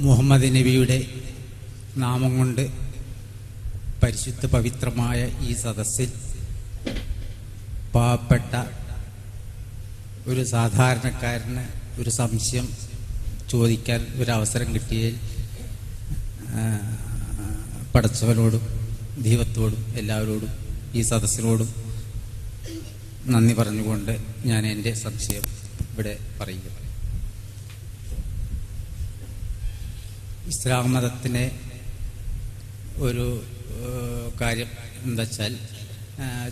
മുഹമ്മദ് നബിയുടെ നാമം കൊണ്ട് പരിശുദ്ധ പവിത്രമായ ഈ സദസ്സിൽ പാവപ്പെട്ട ഒരു സാധാരണക്കാരന് ഒരു സംശയം ചോദിക്കാൻ ഒരവസരം കിട്ടിയതിൽ പടച്ചവനോടും ദൈവത്തോടും എല്ലാവരോടും ഈ സദസ്സിനോടും നന്ദി പറഞ്ഞുകൊണ്ട് ഞാൻ എൻ്റെ സംശയം ഇവിടെ പറയുക. ഇസ്ലാം മതത്തിലെ ഒരു കാര്യം എന്താ വെച്ചാൽ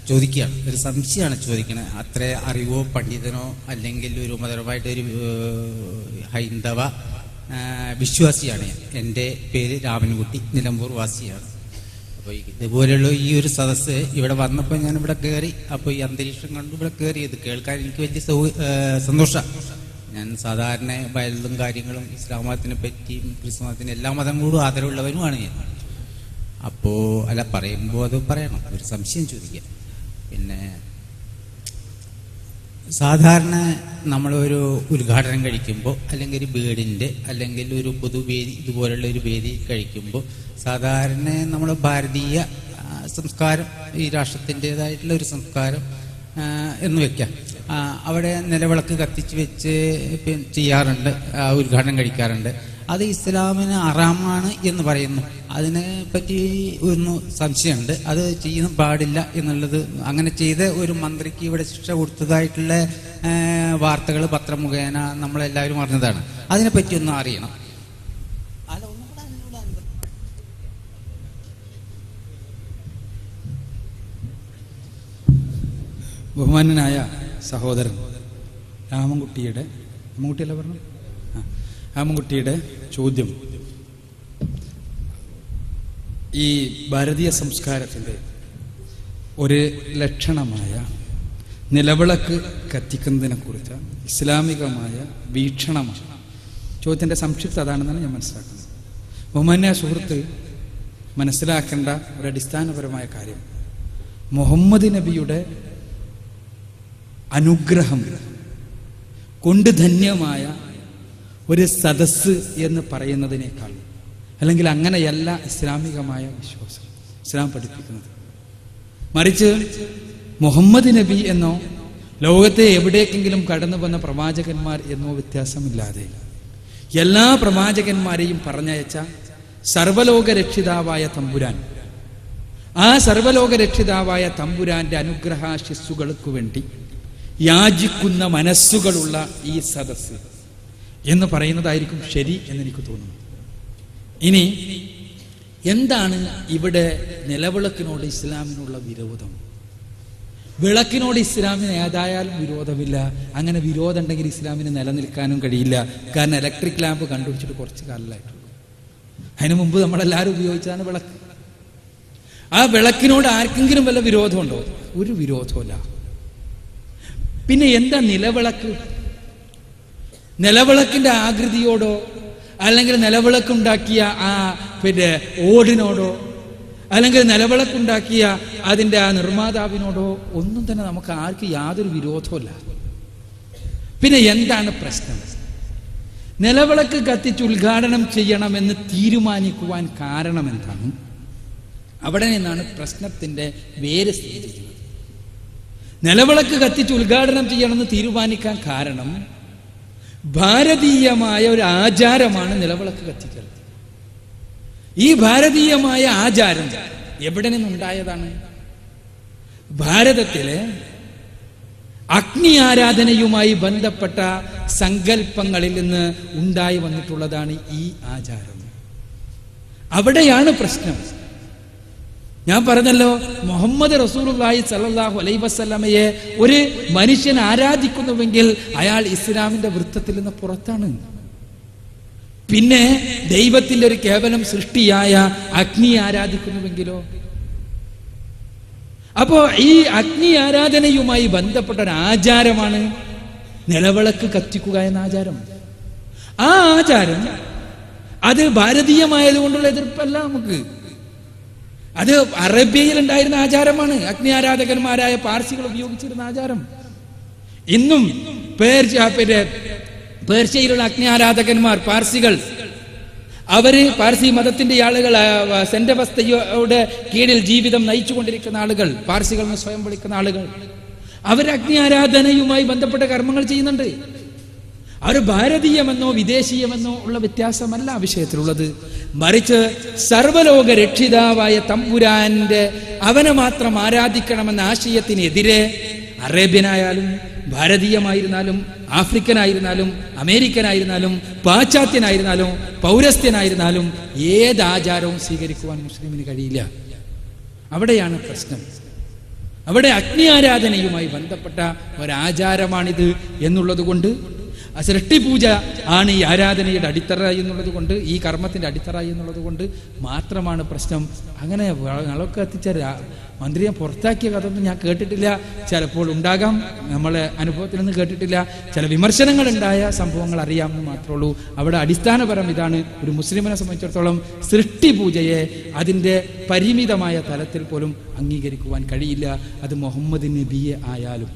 ചോദിക്കുകയാണ്, ഒരു സംശയമാണ് ചോദിക്കുന്നത്. അത്ര അറിവോ പണ്ഡിതനോ അല്ലെങ്കിൽ ഒരു മതപരമായിട്ടൊരു ഹൈന്ദവ വിശ്വാസിയാണ് ഞാൻ. എൻ്റെ പേര് രാമൻകുട്ടി, നിലമ്പൂർ വാസിയാണ്. അപ്പോൾ ഇതുപോലെയുള്ള ഈ ഒരു സദസ്സ് ഇവിടെ വന്നപ്പോൾ ഞാൻ ഇവിടെ കയറി. അപ്പോൾ ഈ അന്തരീക്ഷം കണ്ടു ഇവിടെ കയറി. ഇത് കേൾക്കാൻ എനിക്ക് വലിയ സന്തോഷമാണ്. ഞാൻ സാധാരണ വയലും കാര്യങ്ങളും ഇസ്ലാം മതത്തിനെ പറ്റിയും ക്രിസ്തു മതത്തിനും എല്ലാ മതങ്ങളോടും ആദരവുള്ളവനുമാണ് ഞാൻ. അപ്പോൾ അല്ല, പറയുമ്പോൾ അത് പറയണം, ഒരു സംശയം ചോദിക്കാം. പിന്നെ സാധാരണ നമ്മളൊരു ഉദ്ഘാടനം കഴിക്കുമ്പോൾ അല്ലെങ്കിൽ ഒരു വീടിൻ്റെ അല്ലെങ്കിൽ ഒരു പൊതുവേദി ഇതുപോലുള്ള ഒരു വേദി കഴിക്കുമ്പോൾ സാധാരണ നമ്മൾ ഭാരതീയ സംസ്കാരം, ഈ രാഷ്ട്രത്തിൻ്റെതായിട്ടുള്ള ഒരു സംസ്കാരം എന്ന് വെക്കാം, അവിടെ നിലവിളക്ക് കത്തിച്ച് വെച്ച് ചെയ്യാറുണ്ട്, ഉദ്ഘാടനം കഴിക്കാറുണ്ട്. അത് ഇസ്ലാമിന് ഹറാമാണ് എന്ന് പറയുന്നു. അതിനെ പറ്റി ഒന്ന് സംശയമുണ്ട്. അത് ചെയ്യാൻ പാടില്ല എന്നുള്ളത്, അങ്ങനെ ചെയ്ത് ഒരു മന്ത്രിക്ക് ഇവിടെ ശിക്ഷ കൊടുത്തതായിട്ടുള്ള വാർത്തകൾ പത്രം മുഖേന നമ്മളെല്ലാവരും അറിഞ്ഞതാണ്. അതിനെപ്പറ്റി ഒന്ന് അറിയണം. ബഹുമാന്യനായ സഹോദരൻ രാമൻകുട്ടിയുടെ ചോദ്യം ഈ ഭാരതീയ സംസ്കാരത്തിൻ്റെ ഒരു ലക്ഷണമായ നിലവിളക്ക് കത്തിക്കുന്നതിനെ കുറിച്ച് ഇസ്ലാമികമായ വീക്ഷണമാണ്. ചോദ്യത്തിൻ്റെ സംക്ഷിപ്ത അതാണെന്നാണ് ഞാൻ മനസ്സിലാക്കുന്നത്. ബഹുമാന്യ സുഹൃത്ത് മനസ്സിലാക്കേണ്ട ഒരു അടിസ്ഥാനപരമായ കാര്യം, മുഹമ്മദ് നബിയുടെ അനുഗ്രഹം കൊണ്ട് ധന്യമായ ഒരു സദസ്സ് എന്ന് പറയുന്നതിനേക്കാൾ, അല്ലെങ്കിൽ അങ്ങനെയല്ല ഇസ്ലാമികമായ വിശ്വാസം ഇസ്ലാം പഠിപ്പിക്കുന്നത്. മറിച്ച് മുഹമ്മദ് നബി എന്നോ ലോകത്തെ എവിടേക്കെങ്കിലും കടന്നു വന്ന പ്രവാചകന്മാർ എന്നോ വ്യത്യാസമില്ലാതെ എല്ലാ പ്രവാചകന്മാരെയും പറഞ്ഞയച്ച സർവലോക രക്ഷിതാവായ തമ്പുരാൻ, ആ സർവലോക രക്ഷിതാവായ തമ്പുരാന്റെ അനുഗ്രഹാശിസ്സുകൾക്ക് വേണ്ടി യാചിക്കുന്ന മനസ്സുകളുള്ള ഈ സദസ്സ് എന്ന് പറയുന്നതായിരിക്കും ശരി എന്നെനിക്ക് തോന്നുന്നു. ഇനി എന്താണ് ഇവിടെ നിലവിളക്കിനോട് ഇസ്ലാമിനുള്ള വിരോധം? വിളക്കിനോട് ഇസ്ലാമിന് ഏതായാലും വിരോധമില്ല. അങ്ങനെ വിരോധം ഉണ്ടെങ്കിൽ ഇസ്ലാമിന് നിലനിൽക്കാനും കഴിയില്ല. കാരണം ഇലക്ട്രിക് ലാമ്പ് കണ്ടുപിടിച്ചിട്ട് കുറച്ച് കാലമായിട്ടുള്ളൂ. അതിനു മുമ്പ് നമ്മളെല്ലാവരും ഉപയോഗിച്ചതാണ് വിളക്ക്. ആ വിളക്കിനോട് ആർക്കെങ്കിലും വല്ല വിരോധമുണ്ടോ? ഒരു വിരോധമില്ല. പിന്നെ എന്താ നിലവിളക്ക്? നിലവിളക്കിന്റെ ആകൃതിയോടോ അല്ലെങ്കിൽ നിലവിളക്കുണ്ടാക്കിയ ആ ഓടിനോടോ അല്ലെങ്കിൽ നിലവിളക്കുണ്ടാക്കിയ അതിൻ്റെ ആ നിർമ്മാതാവിനോടോ ഒന്നും തന്നെ നമുക്ക് ആർക്കും യാതൊരു വിരോധമല്ല. പിന്നെ എന്താണ് പ്രശ്നം? നിലവിളക്ക് കത്തിച്ച് ഉദ്ഘാടനം ചെയ്യണമെന്ന് തീരുമാനിക്കുവാൻ കാരണം എന്താണ്? അവിടെ നിന്നാണ് പ്രശ്നത്തിന്റെ വേര് സ്ഥിതിക്കുന്നത്. നിലവിളക്ക് കത്തിച്ച് ഉദ്ഘാടനം ചെയ്യണമെന്ന് തീരുമാനിക്കാൻ കാരണം ഭാരതീയമായ ഒരു ആചാരമാണ് നിലവിളക്ക് കത്തിക്കൽ. ഈ ഭാരതീയമായ ആചാരം എവിടെ നിന്നുണ്ടായതാണ്? ഭാരതത്തിലെ അഗ്നി ആരാധനയുമായി ബന്ധപ്പെട്ട സങ്കല്പങ്ങളിൽ നിന്ന് ഉണ്ടായി വന്നിട്ടുള്ളതാണ് ഈ ആചാരം. അവിടെയാണ് പ്രശ്നം. ഞാൻ പറഞ്ഞല്ലോ, മുഹമ്മദ് റസൂലുള്ളാഹി സ്വല്ലല്ലാഹു അലൈഹി വസല്ലമയെ ഒരു മനുഷ്യൻ ആരാധിക്കുന്നുവെങ്കിൽ അയാൾ ഇസ്ലാമിന്റെ വൃത്തത്തിൽ നിന്ന് പുറത്താണ്. പിന്നെ ദൈവത്തിന്റെ ഒരു കേവലം സൃഷ്ടിയായ അഗ്നി ആരാധിക്കുന്നുവെങ്കിലോ? അപ്പോ ഈ അഗ്നി ആരാധനയുമായി ബന്ധപ്പെട്ട ഒരു ആചാരമാണ് നിലവിളക്ക് കത്തിക്കുക എന്ന ആചാരം. ആ ആചാരം അത് ഭാരതീയമായതുകൊണ്ടുള്ള എതിർപ്പല്ല നമുക്ക്. അത് അറേബ്യയിൽ ഉണ്ടായിരുന്ന ആചാരമാണ്. അഗ്നി ആരാധകന്മാരായ പാർസികൾ ഉപയോഗിച്ചിരുന്ന ആചാരം. ഇന്നും പേർഷ്യയിലുള്ള അഗ്നി ആരാധകന്മാർ പാർസികൾ അവര് പാർസി മതത്തിന്റെ ആളുകൾ, സെന്റ് അവസ്ഥയുടെ കീഴിൽ ജീവിതം നയിച്ചു കൊണ്ടിരിക്കുന്ന ആളുകൾ, പാർസികൾ എന്ന് സ്വയം വിളിക്കുന്ന ആളുകൾ, അവർ അഗ്നി ആരാധനയുമായി ബന്ധപ്പെട്ട കർമ്മങ്ങൾ ചെയ്യുന്നുണ്ട്. അവർ ഭാരതീയമെന്നോ വിദേശീയമെന്നോ ഉള്ള വ്യത്യാസമല്ല ആ വിഷയത്തിലുള്ളത്. മറിച്ച് സർവലോക രക്ഷിതാവായ തമ്പുരാന്റെ അവനെ മാത്രം ആരാധിക്കണമെന്ന ആശയത്തിനെതിരെ അറേബ്യനായാലും ഭാരതീയമായിരുന്നാലും ആഫ്രിക്കനായിരുന്നാലും അമേരിക്കനായിരുന്നാലും പാശ്ചാത്യനായിരുന്നാലും പൗരസ്ത്യനായിരുന്നാലും ഏത് ആചാരവും സ്വീകരിക്കുവാൻ മുസ്ലിമിന് കഴിയില്ല. അവിടെയാണ് പ്രശ്നം. അവിടെ അഗ്നി ആരാധനയുമായി ബന്ധപ്പെട്ട ഒരാചാരമാണിത് എന്നുള്ളത് കൊണ്ട്, സൃഷ്ടിപൂജ ആണ് ഈ ആരാധനയുടെ അടിത്തറ എന്നുള്ളത് കൊണ്ട്, ഈ കർമ്മത്തിന്റെ അടിത്തറ എന്നുള്ളത് കൊണ്ട് മാത്രമാണ് പ്രശ്നം. അങ്ങനെ വിളക്ക് കത്തിച്ച മന്ത്രിയെ പുറത്താക്കിയ കഥയൊന്നും ഞാൻ കേട്ടിട്ടില്ല. ചിലപ്പോൾ ഉണ്ടാകാം, നമ്മളെ അനുഭവത്തിൽ നിന്ന് കേട്ടിട്ടില്ല. ചില വിമർശനങ്ങൾ ഉണ്ടായ സംഭവങ്ങൾ അറിയാമെന്ന് മാത്രമേ ഉള്ളൂ. അവിടെ അടിസ്ഥാനപരം ഇതാണ്. ഒരു മുസ്ലിമിനെ സംബന്ധിച്ചിടത്തോളം സൃഷ്ടിപൂജയെ അതിൻ്റെ പരിമിതമായ തലത്തിൽ പോലും അംഗീകരിക്കുവാൻ കഴിയില്ല. അത് മുഹമ്മദ് നബിയെ ആയാലും